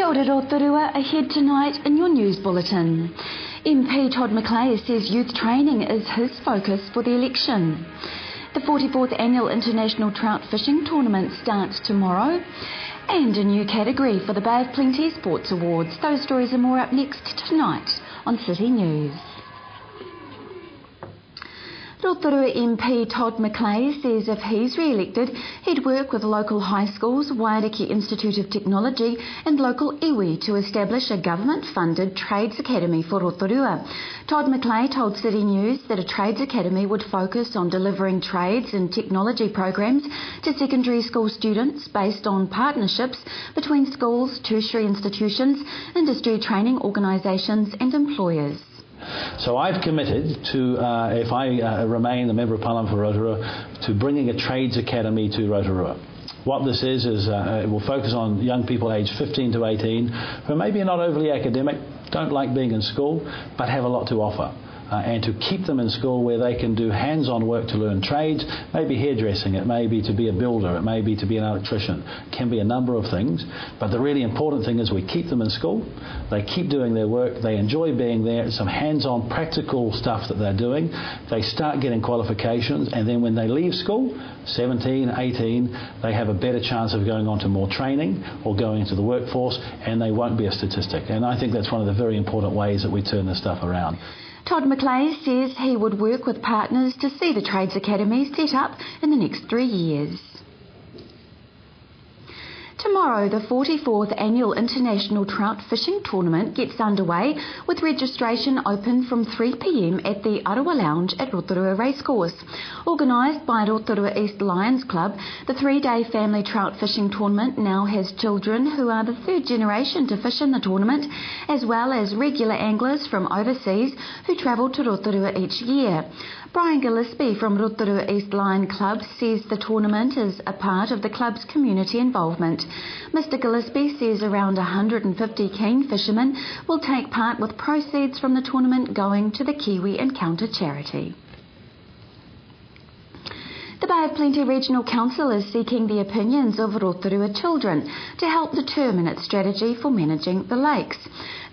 Kia ora Rotorua, ahead tonight in your news bulletin. MP Todd McLay says youth training is his focus for the election. The 44th Annual International Trout Fishing Tournament starts tomorrow. And a new category for the Bay of Plenty Sports Awards. Those stories and more up next tonight on City News. Rotorua MP Todd McLay says if he's re-elected, he'd work with local high schools, Waiariki Institute of Technology and local iwi to establish a government-funded trades academy for Rotorua. Todd McLay told City News that a trades academy would focus on delivering trades and technology programs to secondary school students based on partnerships between schools, tertiary institutions, industry training organisations and employers. So I've committed to, if I remain the Member of Parliament for Rotorua, to bringing a trades academy to Rotorua. What this is it will focus on young people aged 15 to 18 who maybe are not overly academic, don't like being in school, but have a lot to offer. And to keep them in school where they can do hands-on work to learn trades, maybe hairdressing, it may be to be a builder, it may be to be an electrician, it can be a number of things. But the really important thing is we keep them in school, they keep doing their work, they enjoy being there, some hands-on practical stuff that they're doing, they start getting qualifications, and then when they leave school, 17, 18, they have a better chance of going on to more training or going into the workforce, and they won't be a statistic. And I think that's one of the very important ways that we turn this stuff around. Todd McLay says he would work with partners to see the Trades Academy set up in the next 3 years. Tomorrow, the 44th Annual International Trout Fishing Tournament gets underway with registration open from 3 p.m. at the Arawa Lounge at Rotorua Racecourse. Organised by Rotorua East Lions Club, the 3-day family trout fishing tournament now has children who are the 3rd generation to fish in the tournament, as well as regular anglers from overseas who travel to Rotorua each year. Brian Gillespie from Rotorua East Lion Club says the tournament is a part of the club's community involvement. Mr Gillespie says around 150 keen fishermen will take part, with proceeds from the tournament going to the Kiwi Encounter charity. The Bay of Plenty Regional Council is seeking the opinions of Rotorua children to help determine its strategy for managing the lakes.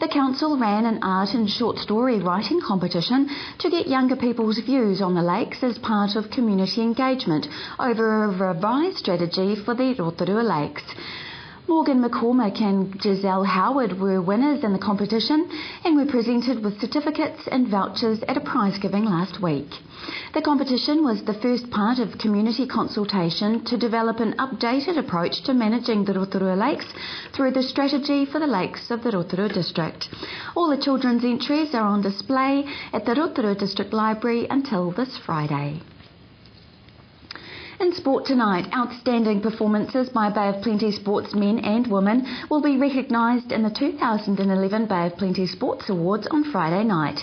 The council ran an art and short story writing competition to get younger people's views on the lakes as part of community engagement over a revised strategy for the Rotorua lakes. Morgan McCormick and Giselle Howard were winners in the competition and were presented with certificates and vouchers at a prize giving last week. The competition was the first part of community consultation to develop an updated approach to managing the Rotorua lakes through the strategy for the lakes of the Rotorua district. All the children's entries are on display at the Rotorua District Library until this Friday. In sport tonight, outstanding performances by Bay of Plenty sportsmen and women will be recognised in the 2011 Bay of Plenty Sports Awards on Friday night.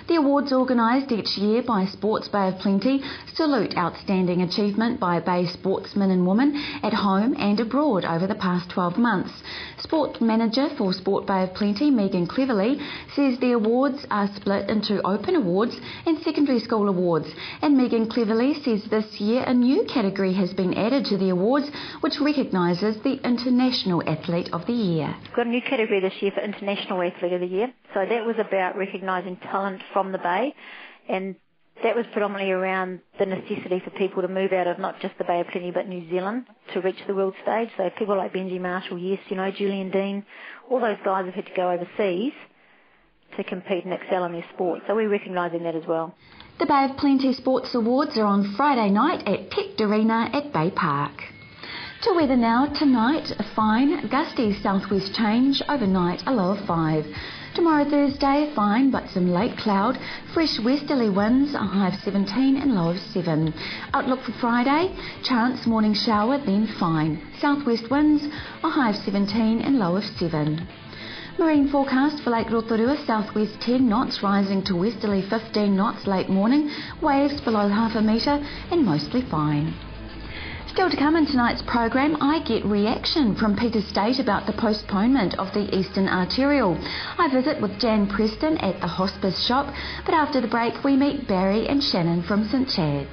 The awards, organised each year by Sports Bay of Plenty, salute outstanding achievement by Bay sportsmen and women at home and abroad over the past 12 months. Sport manager for Sport Bay of Plenty, Megan Cleverly, says the awards are split into open awards and secondary school awards, and Megan Cleverly says this year a new category has been added to the awards, which recognises the International Athlete of the Year. We've got a new category this year for International Athlete of the Year. So that was about recognising talent from the Bay, and that was predominantly around the necessity for people to move out of not just the Bay of Plenty but New Zealand to reach the world stage. So people like Benji Marshall, yes, Julian Dean, all those guys have had to go overseas to compete and excel in their sport. So we're recognising that as well. The Bay of Plenty Sports Awards are on Friday night at Tech Arena at Bay Park. To weather now, tonight a fine, gusty southwest change, overnight a low of 5. Tomorrow Thursday, fine but some late cloud, fresh westerly winds, a high of 17 and low of 7. Outlook for Friday, chance morning shower, then fine. Southwest winds, a high of 17 and low of 7. Marine forecast for Lake Rotorua, southwest 10 knots, rising to westerly 15 knots late morning, waves below half a metre and mostly fine. Still to come in tonight's program, I get reaction from Peter State about the postponement of the Eastern Arterial. I visit with Jan Preston at the Hospice shop, but after the break we meet Barry and Shannon from St Chad's.